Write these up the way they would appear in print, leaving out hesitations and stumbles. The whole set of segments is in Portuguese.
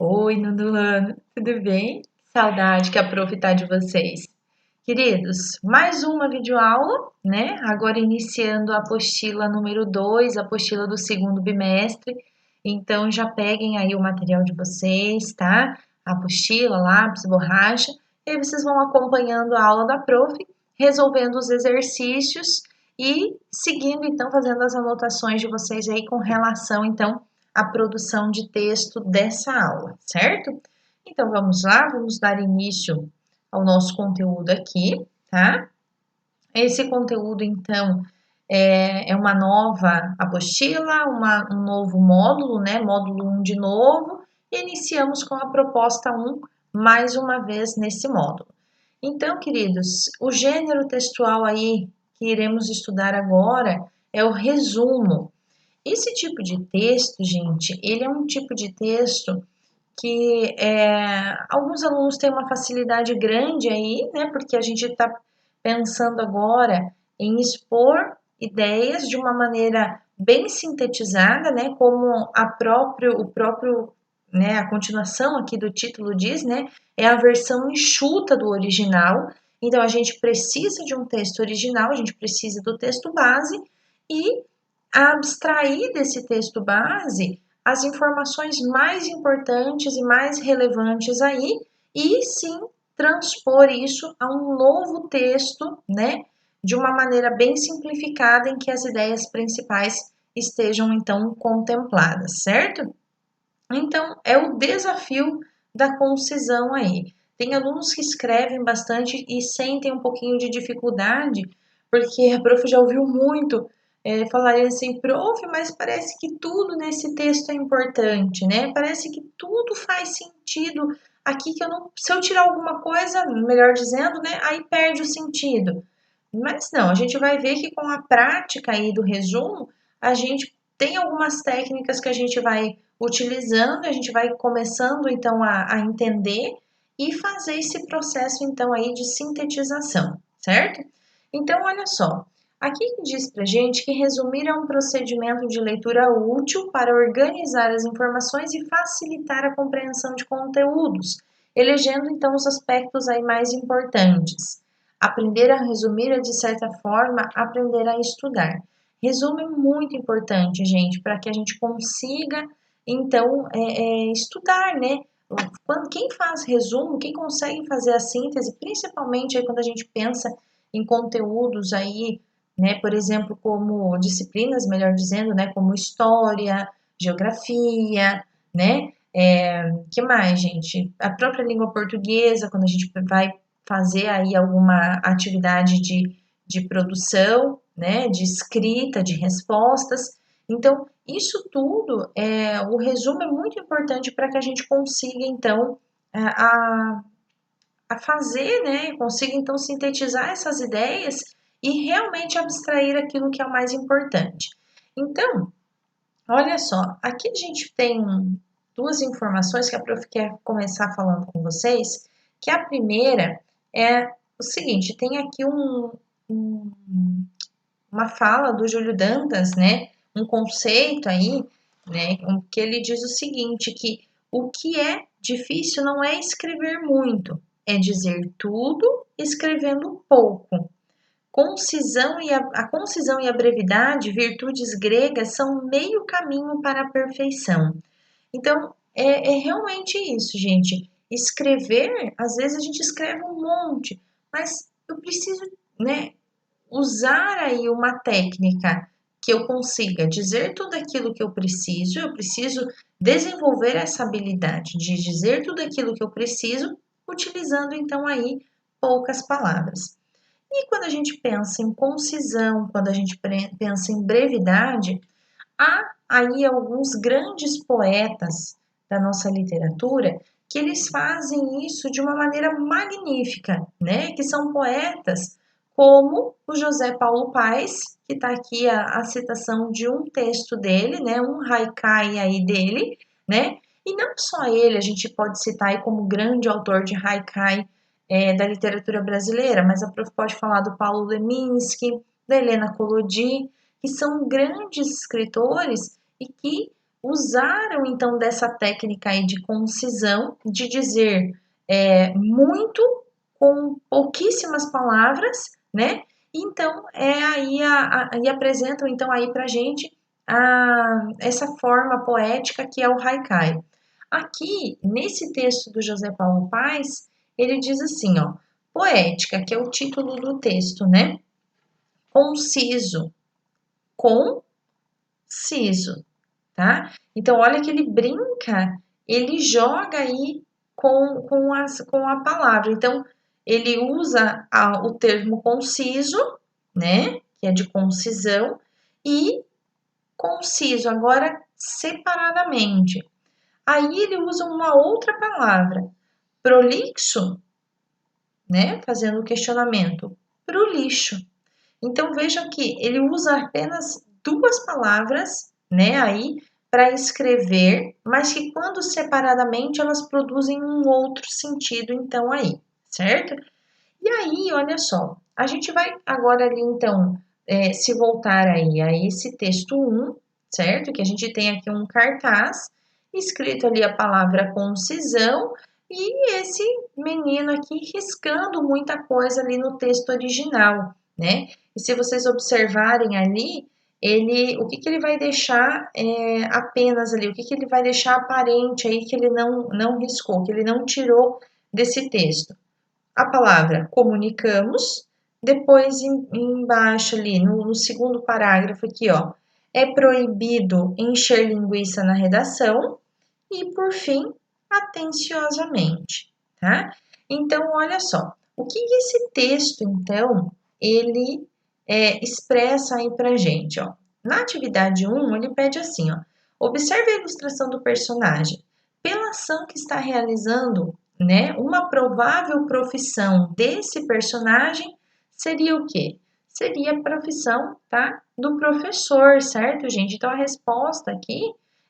Oi, Nandulano, tudo bem? Saudade que a prof tá de vocês. Queridos, mais uma videoaula, né? Agora iniciando a apostila número 2, a apostila do segundo bimestre. Então já peguem aí o material de vocês, tá? A apostila, lápis, borracha. E aí vocês vão acompanhando a aula da prof, resolvendo os exercícios e seguindo, então, fazendo as anotações de vocês aí com relação, então, à produção de texto dessa aula, certo? Então vamos lá, vamos dar início ao nosso conteúdo aqui, tá? Esse conteúdo, então, é uma nova apostila, um novo módulo, né? Módulo 1 de novo, e iniciamos com a proposta 1 mais uma vez nesse módulo. Então, queridos, o gênero textual aí que iremos estudar agora é o resumo. Esse tipo de texto, gente, ele é um tipo de texto que alguns alunos têm uma facilidade grande aí, né? Porque a gente está pensando agora em expor ideias de uma maneira bem sintetizada, né? Como né? A continuação aqui do título diz, né? É a versão enxuta do original. Então a gente precisa de um texto original, a gente precisa do texto base e abstrair desse texto base as informações mais importantes e mais relevantes aí e sim transpor isso a um novo texto, né, de uma maneira bem simplificada em que as ideias principais estejam então contempladas, certo? Então é o desafio da concisão aí. Tem alunos que escrevem bastante e sentem um pouquinho de dificuldade, porque a prof já ouviu muito falarem assim, prof, mas parece que tudo nesse texto é importante, né? Parece que tudo faz sentido aqui que eu não, se eu tirar alguma coisa, melhor dizendo, né, aí perde o sentido. Mas não, a gente vai ver que com a prática aí do resumo, a gente tem algumas técnicas que a gente vai utilizando, a gente vai começando então a entender e fazer esse processo então aí de sintetização, certo? Então, olha só, aqui diz pra gente que resumir é um procedimento de leitura útil para organizar as informações e facilitar a compreensão de conteúdos, elegendo então os aspectos aí mais importantes. Aprender a resumir é, de certa forma, aprender a estudar. Resumo é muito importante, gente, para que a gente consiga, então, estudar, né? Quem faz resumo, quem consegue fazer a síntese, principalmente aí quando a gente pensa em conteúdos aí, né, por exemplo, como disciplinas, melhor dizendo, né, como história, geografia, né, que mais, gente? A própria língua portuguesa, quando a gente vai fazer aí alguma atividade de produção, né, de escrita, de respostas. Então, isso tudo, o resumo é muito importante para que a gente consiga, então, a, a fazer, né, consiga, então, sintetizar essas ideias e realmente abstrair aquilo que é o mais importante. Então, olha só, aqui a gente tem duas informações que a prof quer começar falando com vocês, que a primeira é o seguinte, tem aqui um, uma fala do Júlio Dantas, né, um conceito aí, né, que ele diz o seguinte, que o que é difícil não é escrever muito, é dizer tudo escrevendo pouco. A concisão e a brevidade, virtudes gregas, são meio caminho para a perfeição. Então, é realmente isso, gente. Escrever, às vezes a gente escreve um monte, mas eu preciso, né, usar aí uma técnica que eu consiga dizer tudo aquilo que eu preciso desenvolver essa habilidade de dizer tudo aquilo que eu preciso, utilizando então aí poucas palavras. E quando a gente pensa em concisão, quando a gente pensa em brevidade, há aí alguns grandes poetas da nossa literatura que eles fazem isso de uma maneira magnífica, né? Que são poetas como o José Paulo Paes, que está aqui a citação de um texto dele, né? Um haikai aí dele, né? E não só ele, a gente pode citar aí como grande autor de haikai da literatura brasileira, mas a prof pode falar do Paulo Leminski, da Helena Collodi, que são grandes escritores e que usaram então dessa técnica aí de concisão, de dizer muito com pouquíssimas palavras, né? Então aí apresentam então aí para gente essa forma poética que é o haikai. Aqui nesse texto do José Paulo Paes, ele diz assim, ó, poética, que é o título do texto, né? Conciso, conciso, tá? Então, olha que ele brinca, ele joga aí com a palavra. Então, ele usa o termo conciso, né? Que é de concisão, e conciso, agora separadamente. Aí ele usa uma outra palavra, prolixo, né? Fazendo o questionamento, pro lixo. Então veja que ele usa apenas duas palavras, né, aí para escrever, mas que quando separadamente elas produzem um outro sentido, então aí, certo? E aí, olha só, a gente vai agora ali então se voltar aí a esse texto 1, certo? Que a gente tem aqui um cartaz, escrito ali a palavra concisão, e esse menino aqui riscando muita coisa ali no texto original, né? E se vocês observarem ali, o que ele vai deixar apenas ali, o que ele vai deixar aparente aí que ele não riscou, que ele não tirou desse texto? A palavra comunicamos, depois embaixo ali, no segundo parágrafo aqui, ó, é proibido encher linguiça na redação, e por fim, atenciosamente, tá? Então, olha só, o que esse texto, então, ele expressa aí pra gente, ó. Na atividade 1, ele pede assim, ó, observe a ilustração do personagem. Pela ação que está realizando, né, uma provável profissão desse personagem seria o quê? Seria a profissão, tá, do professor, certo, gente? Então, a resposta aqui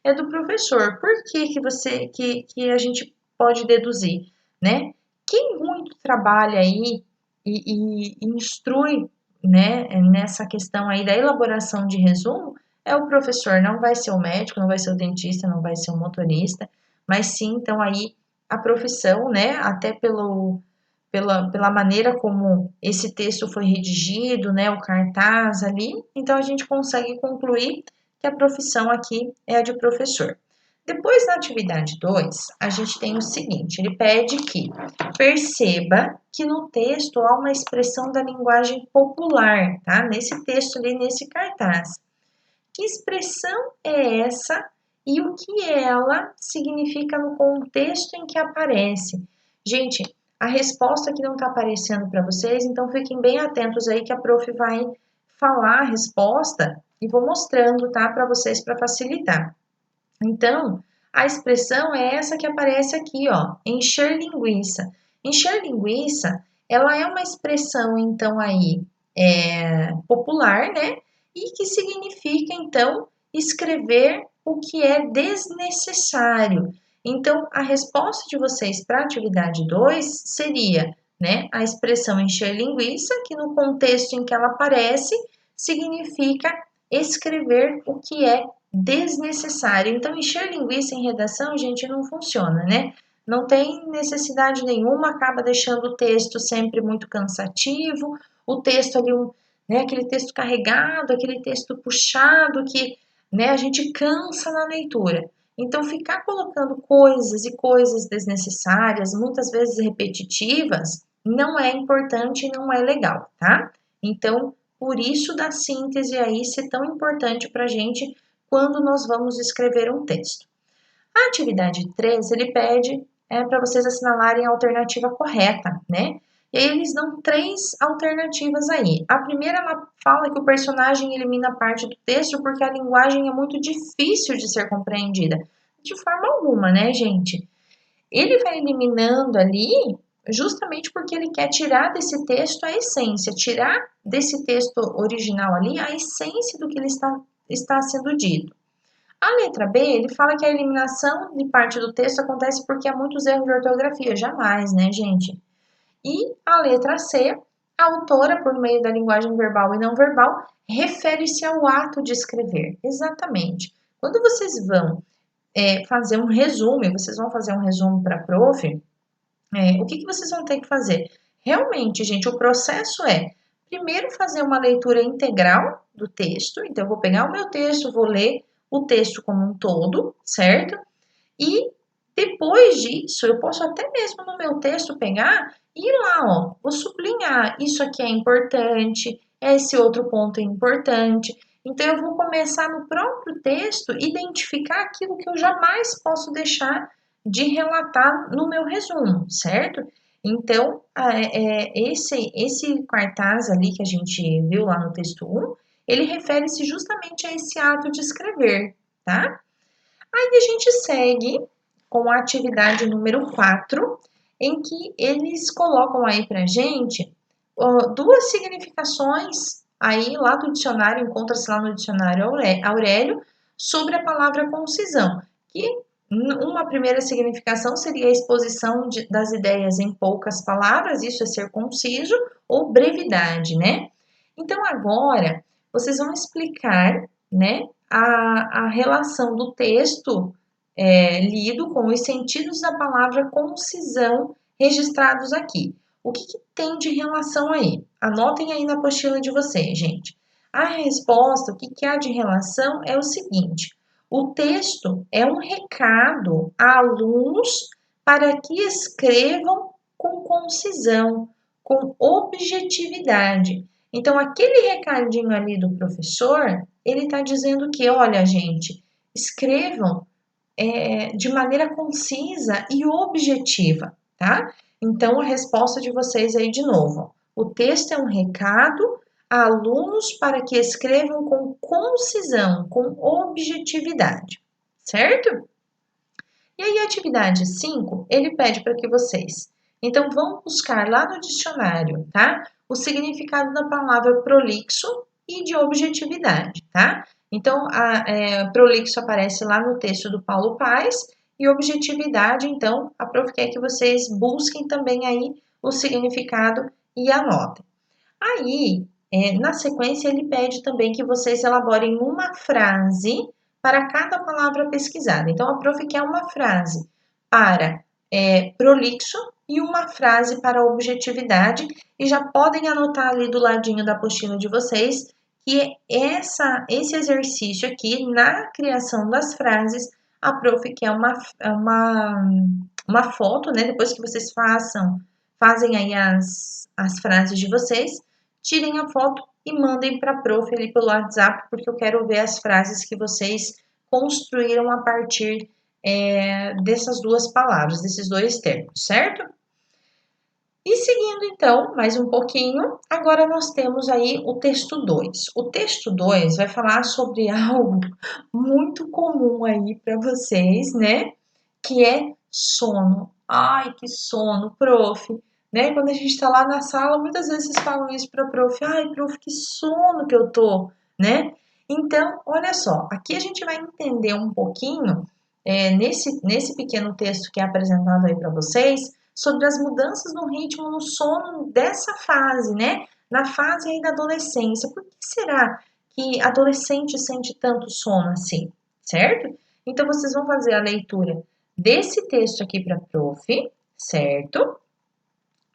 é do professor. Por que a gente pode deduzir, né? Quem muito trabalha aí e instrui, né, nessa questão aí da elaboração de resumo é o professor, não vai ser o médico, não vai ser o dentista, não vai ser o motorista, mas sim, então aí a profissão, né, até pela maneira como esse texto foi redigido, né, o cartaz ali, então a gente consegue concluir que a profissão aqui é a de professor. Depois, na atividade 2, a gente tem o seguinte, ele pede que perceba que no texto há uma expressão da linguagem popular, tá? Nesse texto ali, nesse cartaz. Que expressão é essa e o que ela significa no contexto em que aparece? Gente, a resposta aqui não está aparecendo para vocês, então fiquem bem atentos aí que a prof vai falar a resposta e vou mostrando, tá, para vocês para facilitar. Então, a expressão é essa que aparece aqui, ó, encher linguiça. Encher linguiça, ela é uma expressão, então, aí, popular, né? E que significa, então, escrever o que é desnecessário. Então, a resposta de vocês para a atividade 2 seria, né, a expressão encher linguiça, que no contexto em que ela aparece, significa escrever o que é desnecessário. Então, encher linguiça em redação, gente, não funciona, né? Não tem necessidade nenhuma, acaba deixando o texto sempre muito cansativo, o texto ali, né, aquele texto carregado, aquele texto puxado que, né, a gente cansa na leitura. Então, ficar colocando coisas e coisas desnecessárias, muitas vezes repetitivas, não é importante e não é legal, tá? Então, por isso da síntese aí ser tão importante para a gente quando nós vamos escrever um texto. A atividade 3, ele pede para vocês assinalarem a alternativa correta, né? E aí eles dão 3 alternativas aí. A primeira, ela fala que o personagem elimina parte do texto porque a linguagem é muito difícil de ser compreendida. De forma alguma, né, gente? Ele vai eliminando ali justamente porque ele quer tirar desse texto a essência, tirar desse texto original ali a essência do que ele está sendo dito. A letra B, ele fala que a eliminação de parte do texto acontece porque há muitos erros de ortografia. Jamais, né, gente? E a letra C, a autora, por meio da linguagem verbal e não verbal, refere-se ao ato de escrever. Exatamente. Quando vocês vão fazer um resumo, vocês vão fazer um resumo para a prof, o que vocês vão ter que fazer? Realmente, gente, o processo é, primeiro, fazer uma leitura integral do texto. Então, eu vou pegar o meu texto, vou ler o texto como um todo, certo? E depois disso, eu posso até mesmo no meu texto pegar e ir lá, ó, vou sublinhar, isso aqui é importante, esse outro ponto é importante. Então, eu vou começar no próprio texto, identificar aquilo que eu jamais posso deixar de relatar no meu resumo, certo? Então, esse cartaz ali que a gente viu lá no texto 1, ele refere-se justamente a esse ato de escrever, tá? Aí a gente segue com a atividade número 4, em que eles colocam aí pra gente duas significações aí lá do dicionário, encontra-se lá no dicionário Aurélio, sobre a palavra concisão, que uma primeira significação seria a exposição das ideias em poucas palavras, isso é ser conciso, ou brevidade, né? Então agora vocês vão explicar, né, a relação do texto lido com os sentidos da palavra concisão registrados aqui. O que tem de relação aí? Anotem aí na apostila de vocês, gente. A resposta, o que há de relação é o seguinte: o texto é um recado a alunos para que escrevam com concisão, com objetividade. Então, aquele recadinho ali do professor, ele está dizendo que, olha, gente, escrevam de maneira concisa e objetiva, tá? Então, a resposta de vocês aí de novo. O texto é um recado a alunos para que escrevam com concisão, com objetividade, certo? E aí, a atividade 5, ele pede para que vocês, então, vão buscar lá no dicionário, tá? O significado da palavra prolixo e de objetividade, tá? Então, prolixo aparece lá no texto do Paulo Paes e objetividade, então, a prof quer que vocês busquem também aí o significado e anotem. Aí, na sequência, ele pede também que vocês elaborem uma frase para cada palavra pesquisada. Então, a prof quer uma frase para prolixo e uma frase para objetividade, e já podem anotar ali do ladinho da apostila de vocês que esse exercício aqui, na criação das frases, a prof quer uma foto, né? Depois que vocês fazem aí as frases de vocês, tirem a foto e mandem para a prof ali pelo WhatsApp, porque eu quero ver as frases que vocês construíram a partir dessas duas palavras, desses dois termos, certo? E seguindo então, mais um pouquinho, agora nós temos aí o texto 2. O texto 2 vai falar sobre algo muito comum aí para vocês, né? Que é sono. Ai, que sono, prof. Né? Quando a gente está lá na sala, muitas vezes vocês falam isso para a prof. Ai, prof, que sono que eu tô, né? Então, olha só, aqui a gente vai entender um pouquinho, nesse pequeno texto que é apresentado aí para vocês, sobre as mudanças no ritmo, no sono dessa fase, né? Na fase aí da adolescência. Por que será que adolescente sente tanto sono assim, certo? Então, vocês vão fazer a leitura desse texto aqui para a prof, certo?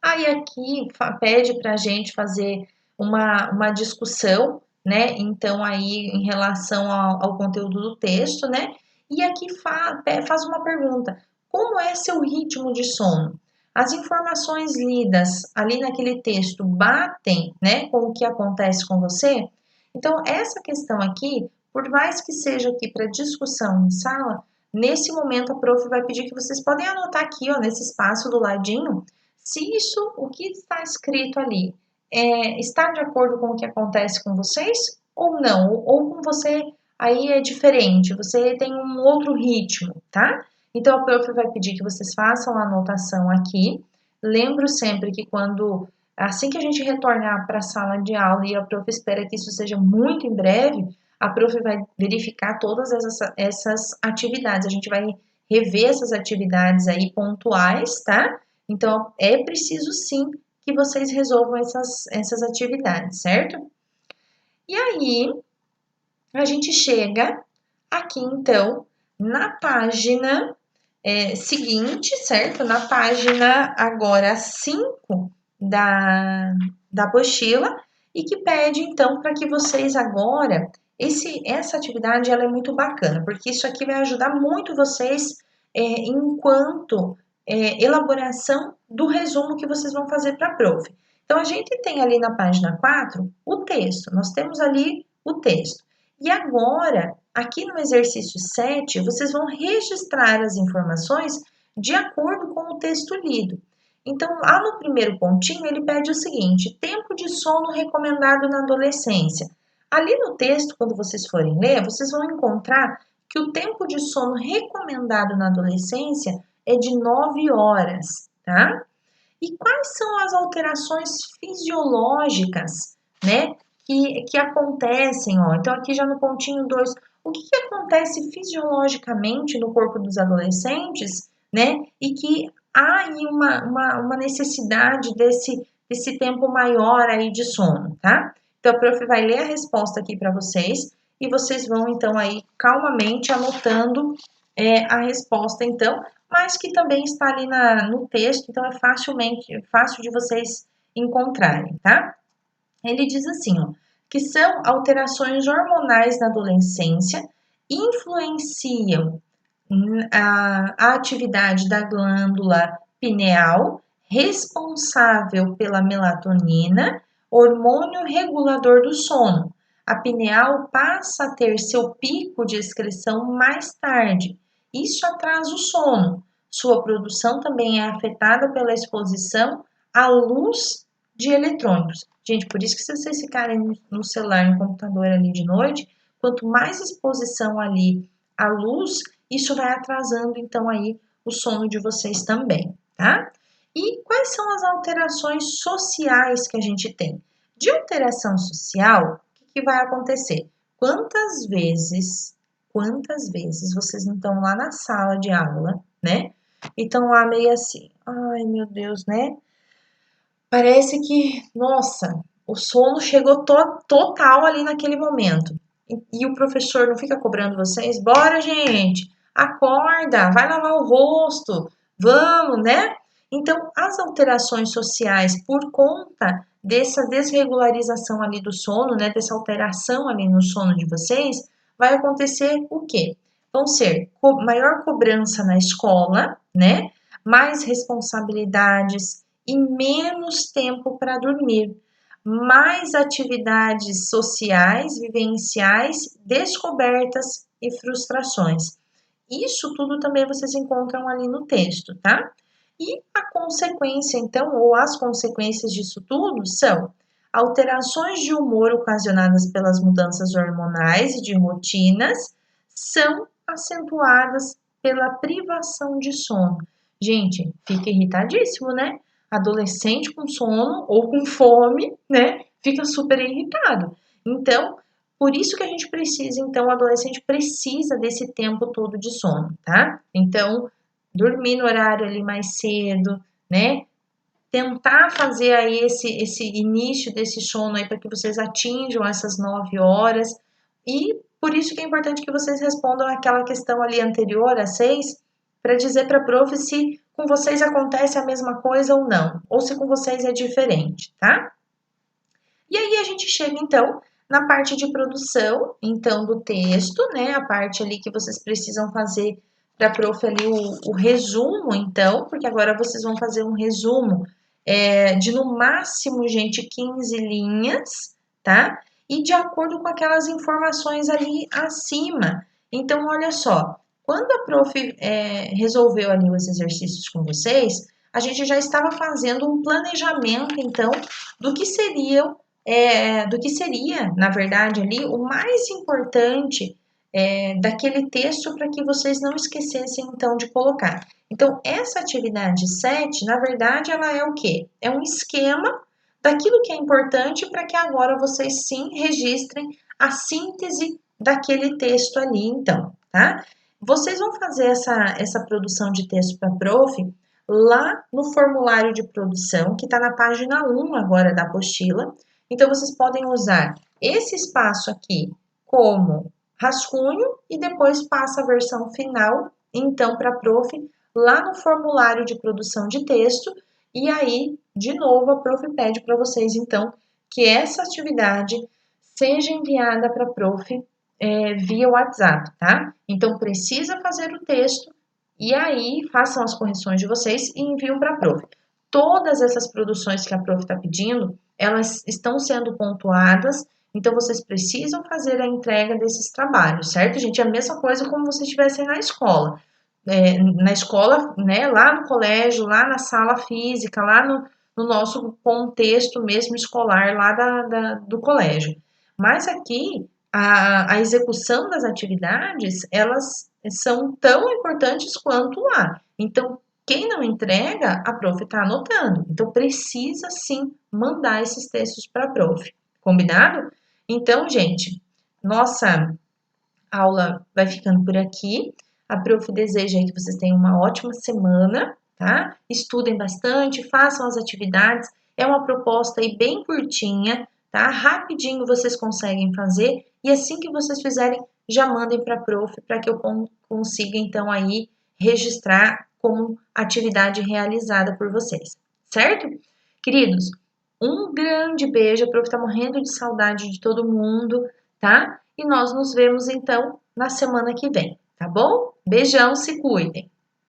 Aí aqui pede para a gente fazer uma discussão, né? Então, aí em relação ao conteúdo do texto, né? E aqui faz uma pergunta: como é seu ritmo de sono? As informações lidas ali naquele texto batem, né, com o que acontece com você? Então, essa questão aqui, por mais que seja aqui para discussão em sala, nesse momento a prof vai pedir que vocês podem anotar aqui, ó, nesse espaço do ladinho, se isso, o que está escrito ali, está de acordo com o que acontece com vocês ou não, ou com você aí é diferente, você tem um outro ritmo, tá? Então, a prof vai pedir que vocês façam a anotação aqui. Lembro sempre que assim que a gente retornar para a sala de aula e a prof espera que isso seja muito em breve, a prof vai verificar todas essas atividades. A gente vai rever essas atividades aí pontuais, tá? Então, é preciso sim que vocês resolvam essas atividades, certo? E aí, a gente chega aqui, então, na página seguinte, certo? Na página agora 5 da apostila, e que pede, então, para que vocês agora, essa atividade ela é muito bacana, porque isso aqui vai ajudar muito vocês enquanto elaboração do resumo que vocês vão fazer para a prof. Então, a gente tem ali na página 4 o texto, nós temos ali o texto. E agora, aqui no exercício 7, vocês vão registrar as informações de acordo com o texto lido. Então, lá no primeiro pontinho, ele pede o seguinte: tempo de sono recomendado na adolescência. Ali no texto, quando vocês forem ler, vocês vão encontrar que o tempo de sono recomendado na adolescência é de 9 horas, tá? E quais são as alterações fisiológicas, né, que acontecem, ó? Então, aqui já no pontinho 2, o que acontece fisiologicamente no corpo dos adolescentes, né, e que há aí uma necessidade desse tempo maior aí de sono, tá? Então, a prof vai ler a resposta aqui para vocês e vocês vão, então, aí calmamente anotando a resposta, então, mas que também está ali no texto, então é fácil de vocês encontrarem, tá? Ele diz assim, ó, que são alterações hormonais na adolescência, influenciam a atividade da glândula pineal, responsável pela melatonina, hormônio regulador do sono. A pineal passa a ter seu pico de excreção mais tarde. Isso atrasa o sono. Sua produção também é afetada pela exposição à luz de eletrônicos. Gente, por isso que se vocês ficarem no celular, no computador ali de noite, quanto mais exposição ali à luz, isso vai atrasando então aí o sono de vocês também, tá? E quais são as alterações sociais que a gente tem? De alteração social, o que vai acontecer? Quantas vezes vocês não estão lá na sala de aula, né? E estão lá meio assim, ai meu Deus, né? Parece que, nossa, o sono chegou total ali naquele momento. E o professor não fica cobrando vocês? Bora, gente, acorda, vai lavar o rosto, vamos, né? Então, as alterações sociais por conta dessa desregularização ali do sono, né, dessa alteração ali no sono de vocês, vai acontecer o quê? Vão ser maior cobrança na escola, né? Mais responsabilidades e menos tempo para dormir, mais atividades sociais, vivenciais, descobertas e frustrações. Isso tudo também vocês encontram ali no texto, tá? E a consequência, então, ou as consequências disso tudo são alterações de humor ocasionadas pelas mudanças hormonais e de rotinas, são acentuadas pela privação de sono. Gente, fica irritadíssimo, né? Adolescente com sono ou com fome, né? Fica super irritado. Então, por isso que a gente precisa, então, o adolescente precisa desse tempo todo de sono, tá? Então, dormir no horário ali mais cedo, né? Tentar fazer aí esse início desse sono aí para que vocês atinjam essas 9 horas. E por isso que é importante que vocês respondam aquela questão ali anterior, a 6, para dizer para a prof se com vocês acontece a mesma coisa ou não, ou se com vocês é diferente, tá? E aí a gente chega então na parte de produção, então do texto, né? A parte ali que vocês precisam fazer para a prof ali o resumo, então, porque agora vocês vão fazer um resumo de no máximo, gente, 15 linhas, tá? E de acordo com aquelas informações ali acima. Então, olha só, quando a prof resolveu ali os exercícios com vocês, a gente já estava fazendo um planejamento, então, do que seriam do que seria, na verdade, ali o mais importante daquele texto para que vocês não esquecessem, então, de colocar. Então, essa atividade 7, na verdade, ela é o quê? É um esquema daquilo que é importante para que agora vocês sim registrem a síntese daquele texto ali, então, tá? Vocês vão fazer essa produção de texto para a prof lá no formulário de produção, que está na página 1 agora da apostila. Então, vocês podem usar esse espaço aqui como rascunho e depois passa a versão final, então, para a prof, lá no formulário de produção de texto, e aí, de novo, a prof pede para vocês, então, que essa atividade seja enviada para a prof via WhatsApp, tá? Então, precisa fazer o texto e aí façam as correções de vocês e enviam para a prof. Todas essas produções que a prof está pedindo, elas estão sendo pontuadas, então vocês precisam fazer a entrega desses trabalhos, certo, gente? É a mesma coisa como vocês estivessem na escola. Na escola, né, lá no colégio, lá na sala física, lá no nosso contexto mesmo escolar, lá do colégio. Mas aqui, a execução das atividades, elas são tão importantes quanto lá. Então, quem não entrega, a prof está anotando. Então, precisa sim mandar esses textos para a prof. Combinado? Então, gente, nossa aula vai ficando por aqui. A prof deseja que vocês tenham uma ótima semana, tá? Estudem bastante, façam as atividades. É uma proposta aí bem curtinha, tá? Rapidinho vocês conseguem fazer. E assim que vocês fizerem, já mandem para a prof para que eu consiga então aí registrar como atividade realizada por vocês, certo? Queridos, um grande beijo. A prof está morrendo de saudade de todo mundo, tá? E nós nos vemos então na semana que vem, tá bom? Beijão, se cuidem!